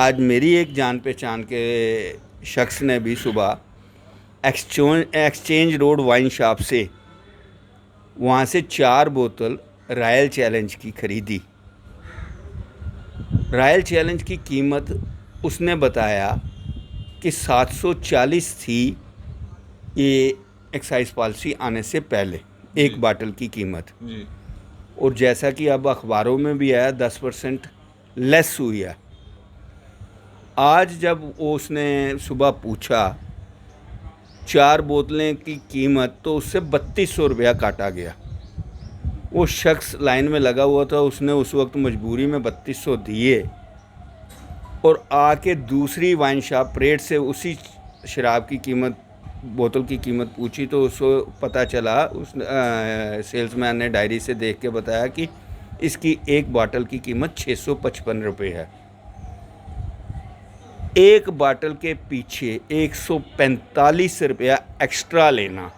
आज मेरी एक जान पहचान के शख्स ने भी सुबह एक्सचेंज रोड वाइन शॉप से वहाँ से 4 बोतल रॉयल चैलेंज की ख़रीदी। रॉयल चैलेंज की कीमत उसने बताया कि 740 थी, ये एक्साइज पॉलिसी आने से पहले एक बाटल की कीमत जी। और जैसा कि अब अखबारों में भी आया 10% लेस हुई है। आज जब उसने सुबह पूछा 4 बोतलें की कीमत, तो उससे 3200 रुपया काटा गया। वो शख्स लाइन में लगा हुआ था, उसने उस वक्त मजबूरी में 3200 दिए और आके दूसरी वाइन शॉप परेड से उसी शराब की कीमत, बोतल की कीमत पूछी तो उसको पता चला, उस सेल्समैन ने डायरी से देख के बताया कि इसकी एक बाटल की कीमत 655 रुपये है। एक बाटल के पीछे 145 रुपया एक्स्ट्रा लेना।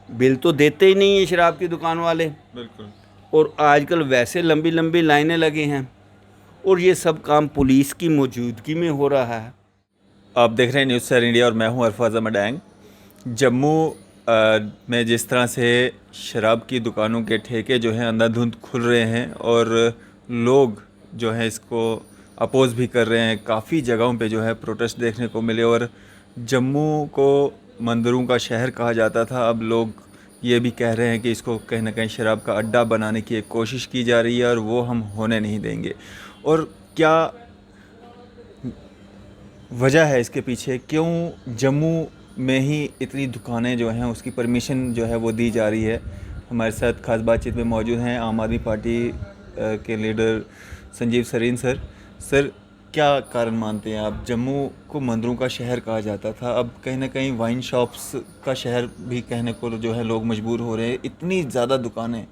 बिल तो देते ही नहीं है शराब की दुकान वाले, बिल्कुल। और आजकल वैसे लंबी लंबी लाइनें लगी हैं और ये सब काम पुलिस की मौजूदगी में हो रहा है। आप देख रहे हैं न्यूज़ सर इंडिया और मैं हूं अरफाज अहमद एंग। जम्मू में जिस तरह से शराब की दुकानों के ठेके जो हैं अंधाधुंध खुल रहे हैं और लोग जो हैं इसको अपोज़ भी कर रहे हैं, काफ़ी जगहों पे जो है प्रोटेस्ट देखने को मिले। और जम्मू को मंदिरों का शहर कहा जाता था, अब लोग ये भी कह रहे हैं कि इसको कहीं ना कहीं शराब का अड्डा बनाने की एक कोशिश की जा रही है और वो हम होने नहीं देंगे। और क्या वजह है इसके पीछे, क्यों जम्मू में ही इतनी दुकानें जो हैं उसकी परमिशन जो है वो दी जा रही है? हमारे साथ खास बातचीत में मौजूद हैं आम आदमी पार्टी के leader Sanjeev Sareen sir. Sir, क्या कारण मानते हैं आप? जम्मू को मंदिरों का शहर कहा जाता था, अब कहीं ना कहीं वाइन शॉप्स का शहर भी कहने को जो है लोग मजबूर हो रहे हैं। इतनी ज़्यादा दुकानें,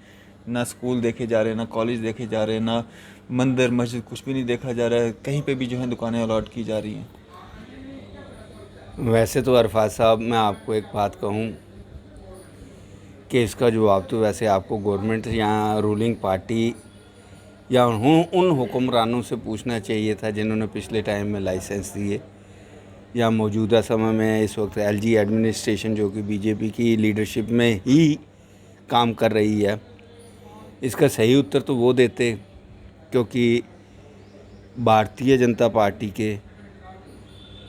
ना स्कूल देखे जा रहे हैं, ना कॉलेज देखे जा रहे हैं, ना मंदिर मस्जिद, कुछ भी नहीं देखा जा रहा है, कहीं पे भी जो है दुकानें अलॉट की जा रही हैं। वैसे तो अरफाज साहब, मैं आपको एक बात कहूँ कि इसका जवाब तो वैसे आपको गवर्नमेंट या रूलिंग पार्टी या उन हुक्मरानों से पूछना चाहिए था जिन्होंने पिछले टाइम में लाइसेंस दिए, या मौजूदा समय में इस वक्त एलजी एडमिनिस्ट्रेशन जो कि बीजेपी की लीडरशिप में ही काम कर रही है। इसका सही उत्तर तो वो देते, क्योंकि भारतीय जनता पार्टी के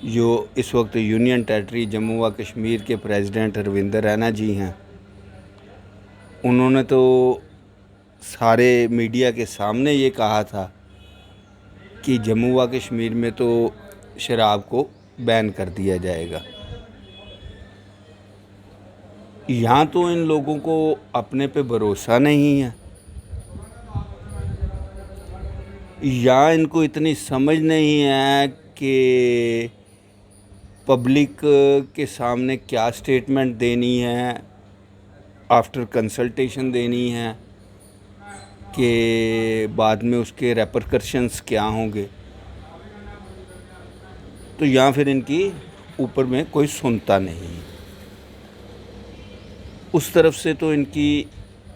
जो इस वक्त यूनियन टेरिटरी जम्मू व कश्मीर के प्रेसिडेंट रविंदर रैना जी हैं, उन्होंने तो सारे मीडिया के सामने ये कहा था कि जम्मू व कश्मीर में तो शराब को बैन कर दिया जाएगा। यहाँ तो इन लोगों को अपने पे भरोसा नहीं है, या इनको इतनी समझ नहीं है कि पब्लिक के सामने क्या स्टेटमेंट देनी है, आफ्टर कंसल्टेशन देनी है, कि बाद में उसके रेपरकशंस क्या होंगे। तो या फिर इनकी ऊपर में कोई सुनता नहीं। उस तरफ से तो इनकी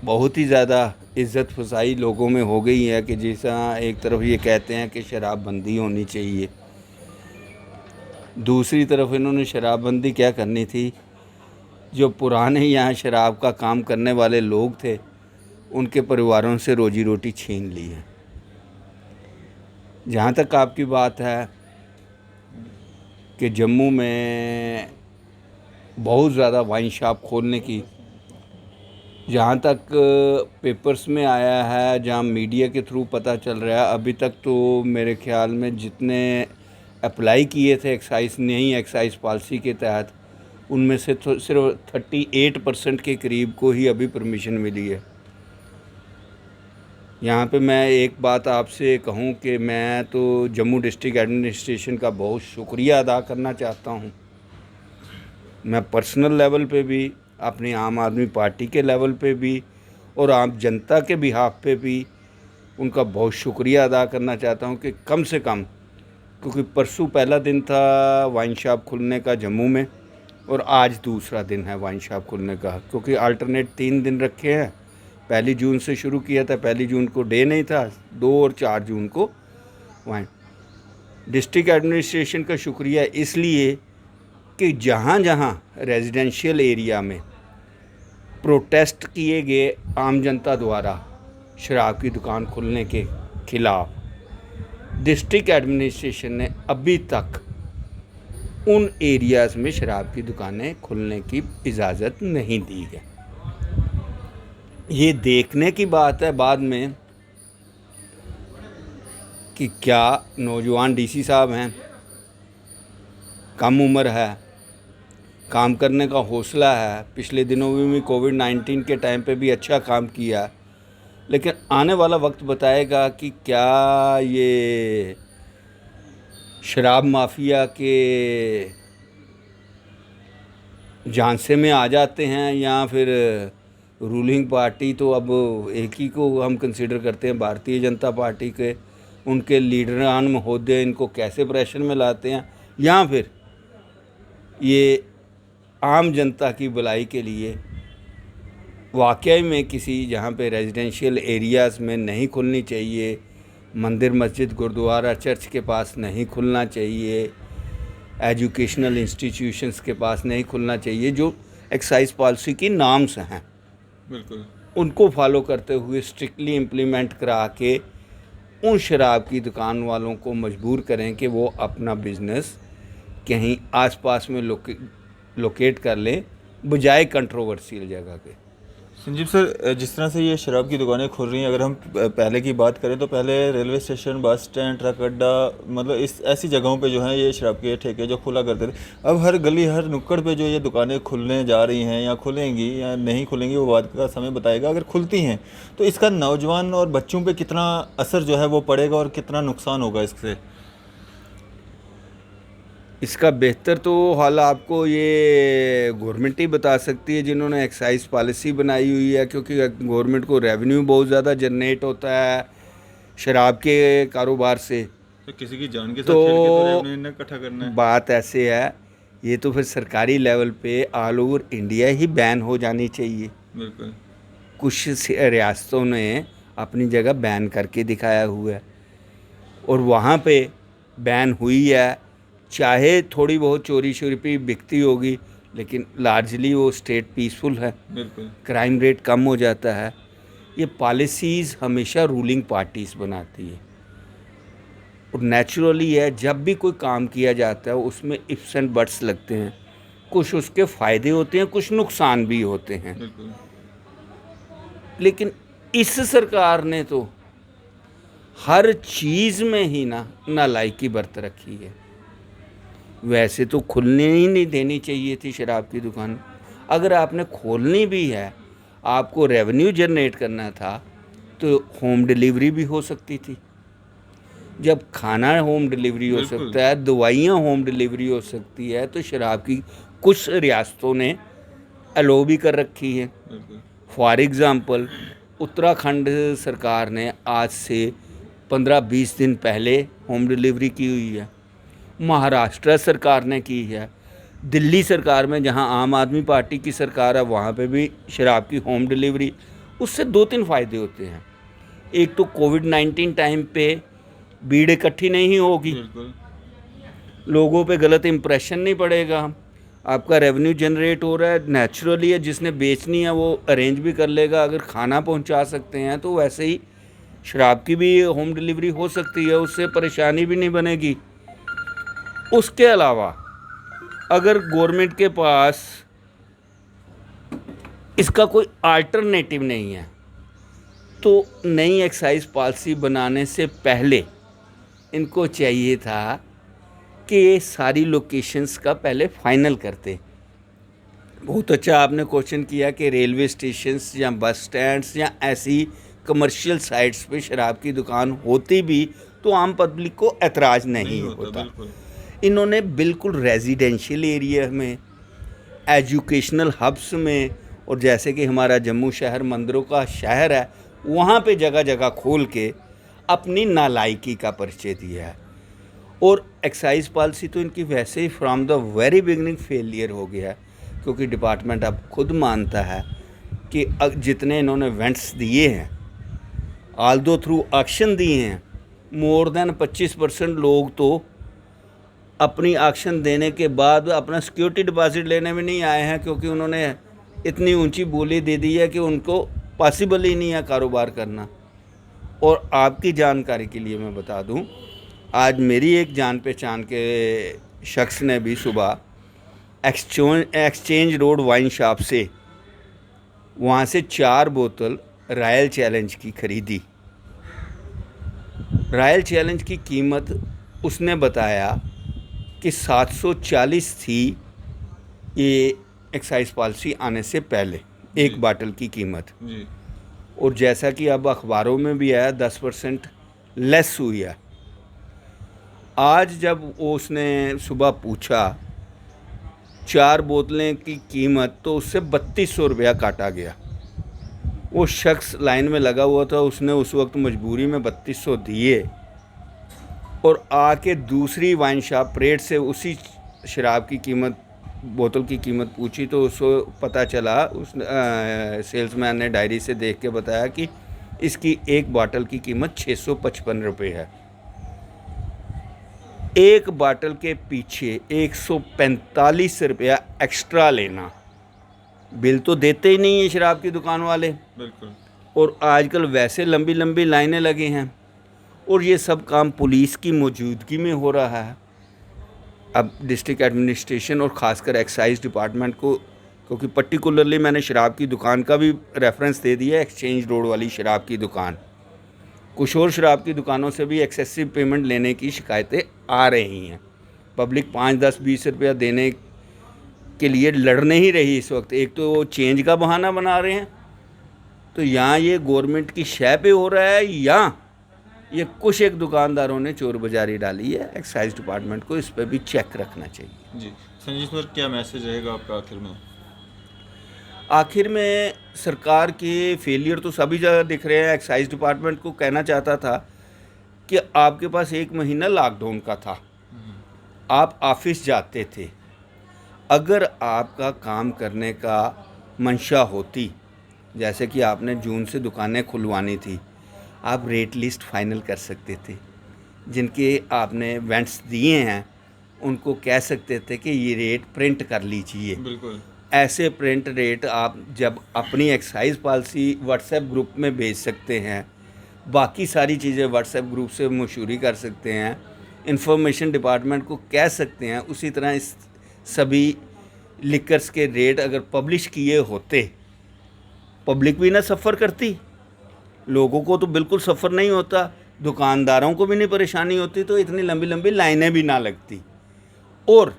बहुत ही ज़्यादा इज़्ज़त फसाई लोगों में हो गई है कि जैसा एक तरफ ये कहते हैं कि शराबबंदी होनी चाहिए, दूसरी तरफ इन्होंने शराबबंदी क्या करनी थी? जो पुराने यहाँ शराब का काम करने वाले लोग थे, उनके परिवारों से रोजी रोटी छीन ली है। जहाँ तक आपकी बात है कि जम्मू में बहुत ज़्यादा वाइन शॉप खोलने की, जहाँ तक पेपर्स में आया है, जहाँ मीडिया के थ्रू पता चल रहा है, अभी तक तो मेरे ख़्याल में जितने अप्लाई किए थे एक्साइज, नई एक्साइज पॉलिसी के तहत, उनमें से तो सिर्फ 38% के करीब को ही अभी परमिशन मिली है। यहाँ पे मैं एक बात आपसे कहूँ कि मैं तो जम्मू डिस्ट्रिक्ट एडमिनिस्ट्रेशन का बहुत शुक्रिया अदा करना चाहता हूँ। मैं पर्सनल लेवल पे भी, अपनी आम आदमी पार्टी के लेवल पे भी और आम जनता के बिहाफ पे भी उनका बहुत शुक्रिया अदा करना चाहता हूँ कि कम से कम, क्योंकि परसों पहला दिन था वाइन शॉप खुलने का जम्मू में और आज दूसरा दिन है वाइन शॉप खुलने का, क्योंकि अल्टरनेट 3 दिन रखे हैं। 1 जून से शुरू किया था, 1 जून को डे नहीं था, 2 और 4 जून को वाइन। डिस्ट्रिक्ट एडमिनिस्ट्रेशन का शुक्रिया इसलिए कि जहाँ जहाँ रेजिडेंशियल एरिया में प्रोटेस्ट किए गए आम जनता द्वारा शराब की दुकान खुलने के खिलाफ, डिस्ट्रिक्ट एडमिनिस्ट्रेशन ने अभी तक उन एरियाज़ में शराब की दुकानें खुलने की इजाज़त नहीं दी है। ये देखने की बात है बाद में कि क्या नौजवान डीसी साहब हैं, कम उम्र है, काम करने का हौसला है, पिछले दिनों में भी कोविड-19 के टाइम पे भी अच्छा काम किया, लेकिन आने वाला वक्त बताएगा कि क्या ये शराब माफिया के झांसे में आ जाते हैं या फिर रूलिंग पार्टी, तो अब एक ही को हम कंसिडर करते हैं भारतीय जनता पार्टी के, उनके लीडरान महोदय इनको कैसे प्रेशर में लाते हैं, या फिर ये आम जनता की भलाई के लिए वाकई में किसी जहाँ पे रेजिडेंशियल एरियाज़ में नहीं खुलनी चाहिए, मंदिर मस्जिद गुरुद्वारा चर्च के पास नहीं खुलना चाहिए, एजुकेशनल इंस्टीट्यूशंस के पास नहीं खुलना चाहिए, जो एक्साइज पॉलिसी की नॉर्म्स हैं बिल्कुल उनको फॉलो करते हुए स्ट्रिक्टली इम्प्लीमेंट करा के उन शराब की दुकान वालों को मजबूर करें कि वो अपना बिज़नेस कहीं आसपास में लोकेट कर लें बजाय कंट्रोवर्शियल जगह के। संजीव सर, जिस तरह से ये शराब की दुकानें खुल रही हैं, अगर हम पहले की बात करें तो पहले railway station, bus stand, truck अड्डा, मतलब इस ऐसी जगहों पे जो है ये शराब के ठेके जो खुला करते थे। अब हर गली हर नुक्कड़ पे जो ये दुकानें खुलने जा रही हैं या खुलेंगी या नहीं खुलेंगी वो बात का समय बताएगा। अगर खुलती हैं तो इसका नौजवान और बच्चों पर कितना असर जो है वो पड़ेगा और कितना नुकसान होगा इससे? इसका बेहतर तो हाल आपको ये गवर्नमेंट ही बता सकती है जिन्होंने एक्साइज पॉलिसी बनाई हुई है, क्योंकि गवर्नमेंट को रेवेन्यू बहुत ज़्यादा जनरेट होता है शराब के कारोबार से। तो किसी की जान के साथ खेल के तो रेवेन्यू इकट्ठा करना है। बात ऐसे है, ये तो फिर सरकारी लेवल पे ऑल ओवर इंडिया ही बैन हो जानी चाहिए। बिल्कुल, कुछ रियासतों ने अपनी जगह बैन करके दिखाया हुआ है और वहाँ पे बैन हुई है, चाहे थोड़ी बहुत चोरी शोरी बिकती होगी लेकिन लार्जली वो स्टेट पीसफुल है, बिल्कुल क्राइम रेट कम हो जाता है। ये पॉलिसीज़ हमेशा रूलिंग पार्टीज़ बनाती है और नेचुरली है, जब भी कोई काम किया जाता है उसमें इफ्स एंड बट्स लगते हैं, कुछ उसके फ़ायदे होते हैं, कुछ नुकसान भी होते हैं। बिल्कुल। लेकिन इस सरकार ने तो हर चीज़ में ही नालायकी बरत रखी है। वैसे तो खुलने ही नहीं देनी चाहिए थी शराब की दुकान। अगर आपने खोलनी भी है, आपको रेवेन्यू जनरेट करना था, तो होम डिलीवरी भी हो सकती थी। जब खाना होम डिलीवरी हो सकता है, दवाइयाँ होम डिलीवरी हो सकती है, तो शराब की कुछ रियासतों ने अलो भी कर रखी है। फॉर एग्ज़ाम्पल उत्तराखंड सरकार ने आज से 15-20 दिन पहले होम डिलीवरी की हुई है, महाराष्ट्र सरकार ने की है, दिल्ली सरकार में जहां आम आदमी पार्टी की सरकार है वहां पे भी शराब की होम डिलीवरी। उससे 2-3 फ़ायदे होते हैं। एक तो कोविड-19 टाइम पे भीड़ इकट्ठी नहीं होगी, लोगों पे गलत इम्प्रेशन नहीं पड़ेगा, आपका रेवेन्यू जनरेट हो रहा है, नेचुरली है, जिसने बेचनी है वो अरेंज भी कर लेगा। अगर खाना पहुंचा सकते हैं तो वैसे ही शराब की भी होम डिलीवरी हो सकती है, उससे परेशानी भी नहीं बनेगी। उसके अलावा अगर गवर्नमेंट के पास इसका कोई अल्टरनेटिव नहीं है तो नई एक्साइज पॉलिसी बनाने से पहले इनको चाहिए था कि ये सारी लोकेशंस का पहले फाइनल करते। बहुत अच्छा आपने क्वेश्चन किया कि रेलवे स्टेशंस या बस स्टैंड्स या ऐसी कमर्शियल साइट्स पे शराब की दुकान होती भी तो आम पब्लिक को एतराज़ नहीं होता। इन्होंने बिल्कुल रेजिडेंशियल एरिया में, एजुकेशनल हब्स में, और जैसे कि हमारा जम्मू शहर मंदिरों का शहर है, वहाँ पे जगह जगह खोल के अपनी नालायकी का परिचय दिया है। और एक्साइज पॉलिसी तो इनकी वैसे ही from the very beginning failure हो गया है, क्योंकि डिपार्टमेंट अब खुद मानता है कि जितने इन्होंने वेंट्स दिए हैं, ऑल्दो थ्रू ऑक्शन दिए हैं, मोर देन 25% लोग तो अपनी ऑक्शन देने के बाद अपना सिक्योरिटी डिपॉजिट लेने में नहीं आए हैं, क्योंकि उन्होंने इतनी ऊंची बोली दे दी है कि उनको पॉसिबल ही नहीं है कारोबार करना। और आपकी जानकारी के लिए मैं बता दूं, आज मेरी एक जान पहचान के शख्स ने भी सुबह एक्सचेंज रोड वाइन शॉप से वहाँ से 4 बोतल रॉयल चैलेंज की ख़रीदी। रॉयल चैलेंज की कीमत उसने बताया कि 740 थी ये एक्साइज पॉलिसी आने से पहले एक बाटल की कीमत जी। और जैसा कि अब अखबारों में भी आया 10% लेस हुई है। आज जब उसने सुबह पूछा 4 बोतलें की कीमत, तो उससे 3200 रुपया काटा गया। वो शख्स लाइन में लगा हुआ था, उसने उस वक्त मजबूरी में 3200 दिए और आके दूसरी वाइन शॉप परेड से उसी शराब की कीमत, बोतल की कीमत पूछी तो उसको पता चला, उस सेल्समैन ने डायरी से देख के बताया कि इसकी एक बाटल की कीमत 655 रुपये है। एक बाटल के पीछे 145 रुपया एक्स्ट्रा लेना, बिल तो देते ही नहीं है शराब की दुकान वाले। बिल्कुल। और आजकल वैसे लंबी लंबी लाइनें लगी हैं और ये सब काम पुलिस की मौजूदगी में हो रहा है। अब डिस्ट्रिक्ट एडमिनिस्ट्रेशन और ख़ासकर एक्साइज डिपार्टमेंट को, क्योंकि पर्टिकुलरली मैंने शराब की दुकान का भी रेफरेंस दे दिया, एक्सचेंज रोड वाली शराब की दुकान, कुछ और शराब की दुकानों से भी एक्सेसिव पेमेंट लेने की शिकायतें आ रही हैं। पब्लिक 5, 10, 20 रुपया देने के लिए लड़ नहीं रही इस वक्त। एक तो वो चेंज का बहाना बना रहे हैं, तो यहाँ ये गवर्नमेंट की शय पे हो रहा है या ये कुछ एक दुकानदारों ने चोर बाजारी डाली है। एक्साइज डिपार्टमेंट को इस पर भी चेक रखना चाहिए। जी संजीव सर, क्या मैसेज रहेगा आपका आखिर में? आखिर में सरकार के फेलियर तो सभी जगह दिख रहे हैं। एक्साइज डिपार्टमेंट को कहना चाहता था कि आपके पास 1 महीना लॉकडाउन का था, आप ऑफिस जाते थे, अगर आपका काम करने का मंशा होती, जैसे कि आपने जून से दुकानें खुलवानी थी, आप रेट लिस्ट फाइनल कर सकते थे। जिनके आपने वेंट्स दिए हैं उनको कह सकते थे कि ये रेट प्रिंट कर लीजिए। बिल्कुल। ऐसे प्रिंट रेट आप जब अपनी एक्साइज पॉलिसी व्हाट्सएप ग्रुप में भेज सकते हैं, बाकी सारी चीज़ें व्हाट्सएप ग्रुप से मशहूरी कर सकते हैं, इंफॉर्मेशन डिपार्टमेंट को कह सकते हैं, उसी तरह इस सभी लिकर्स के रेट अगर पब्लिश किए होते, पब्लिक भी ना सफ़र करती, लोगों को तो बिल्कुल सफ़र नहीं होता, दुकानदारों को भी नहीं परेशानी होती, तो इतनी लंबी लंबी लाइनें भी ना लगती। और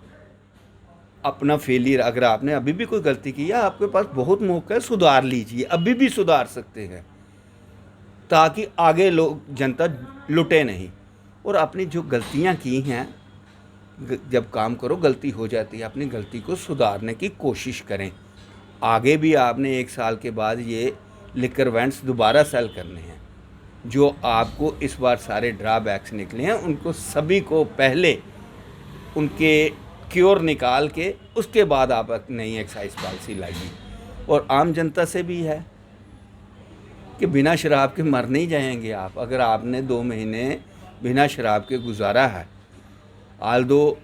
अपना फेलियर, अगर आपने अभी भी कोई गलती की है, आपके पास बहुत मौका है, सुधार लीजिए, अभी भी सुधार सकते हैं, ताकि आगे लोग, जनता लुटे नहीं। और अपनी जो गलतियां की हैं, जब काम करो गलती हो जाती है, अपनी गलती को सुधारने की कोशिश करें। आगे भी आपने 1 साल के बाद ये लिकर वेंट्स दोबारा सेल करने हैं। जो आपको इस बार सारे ड्रॉबैक्स निकले हैं, उनको सभी को पहले उनके क्योर निकाल के उसके बाद आप नई एक्साइज पॉलिसी लाइए। और आम जनता से भी है कि बिना शराब के मर नहीं जाएंगे आप। अगर आपने 2 महीने बिना शराब के गुजारा है, आल्दो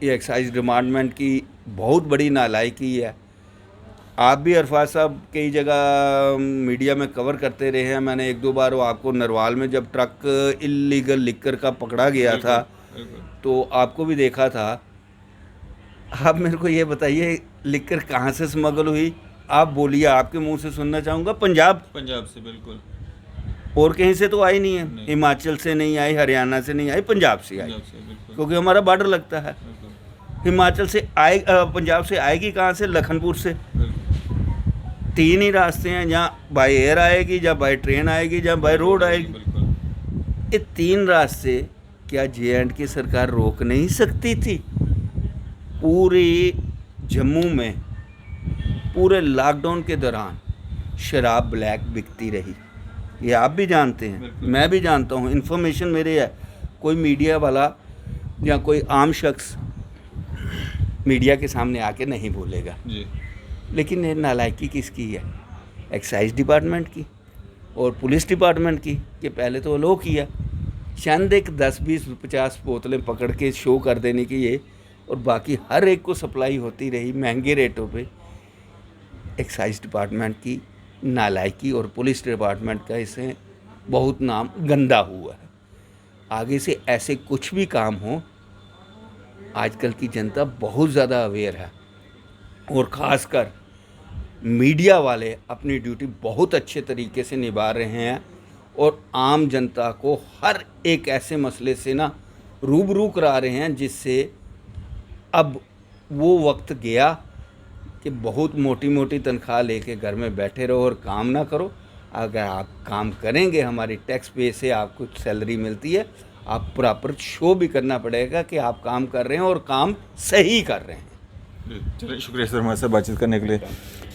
ये एक्साइज डिपार्टमेंट की बहुत बड़ी नालायकी है। आप भी अरफाज साहब कई जगह मीडिया में कवर करते रहे हैं। मैंने 1-2 बार वो आपको नरवाल में जब ट्रक इलीगल लिकर का पकड़ा गया था, तो आपको भी देखा था। आप मेरे को ये बताइए, लिकर कहाँ से स्मगल हुई? आप बोलिए, आपके मुंह से सुनना चाहूँगा। पंजाब से बिल्कुल। और कहीं से तो आई नहीं है, हिमाचल से नहीं आई, हरियाणा से नहीं आई, पंजाब से आई, क्योंकि हमारा बॉर्डर लगता है। हिमाचल से आए, पंजाब से आएगी कहाँ से? लखनपुर से। 3 ही रास्ते हैं, जहाँ बाय एयर आएगी, जहाँ बाय ट्रेन आएगी, जहाँ बाय रोड आएगी। ये 3 रास्ते क्या J&K सरकार रोक नहीं सकती थी? पूरे जम्मू में पूरे लॉकडाउन के दौरान शराब ब्लैक बिकती रही, ये आप भी जानते हैं, मैं भी जानता हूँ, इन्फॉर्मेशन मेरे है। कोई मीडिया वाला या कोई आम शख्स मीडिया के सामने आके नहीं बोलेगा जी। लेकिन ये नालायकी किसकी है? एक्साइज डिपार्टमेंट की और पुलिस डिपार्टमेंट की, कि पहले तो अलो किया चंद एक 10 20 50 बोतलें पकड़ के शो कर देने की ये, और बाकी हर एक को सप्लाई होती रही महंगे रेटों पे। एक्साइज डिपार्टमेंट की नालायकी और पुलिस डिपार्टमेंट का इससे बहुत नाम गंदा हुआ है। आगे से ऐसे कुछ भी काम हो, आजकल की जनता बहुत ज़्यादा अवेयर है, और ख़ासकर मीडिया वाले अपनी ड्यूटी बहुत अच्छे तरीके से निभा रहे हैं, और आम जनता को हर एक ऐसे मसले से ना रूबरू करा रहे हैं, जिससे अब वो वक्त गया कि बहुत मोटी मोटी तनख्वाह लेके घर में बैठे रहो और काम ना करो। अगर आप काम करेंगे, हमारी टैक्स पे से आपको सैलरी मिलती है, आप प्रॉपर शो भी करना पड़ेगा कि आप काम कर रहे हैं और काम सही कर रहे हैं। चलिए, शुक्रिया सर हमारे साथ बातचीत करने के लिए।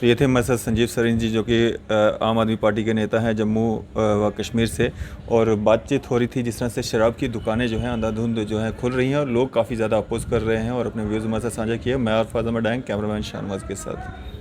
तो ये थे हमारे साथ संजीव सरीन जी, जो कि आम आदमी पार्टी के नेता हैं जम्मू व कश्मीर से, और बातचीत हो रही थी जिस तरह से शराब की दुकानें जो हैं अंधाधुंध जो हैं खुल रही हैं और लोग काफ़ी ज़्यादा अपोज कर रहे हैं, और अपने व्यूज़ हमारे साथ साझा किए। मैं और फाज़ा मडांग, कैमरामैन शाहनवाज के साथ।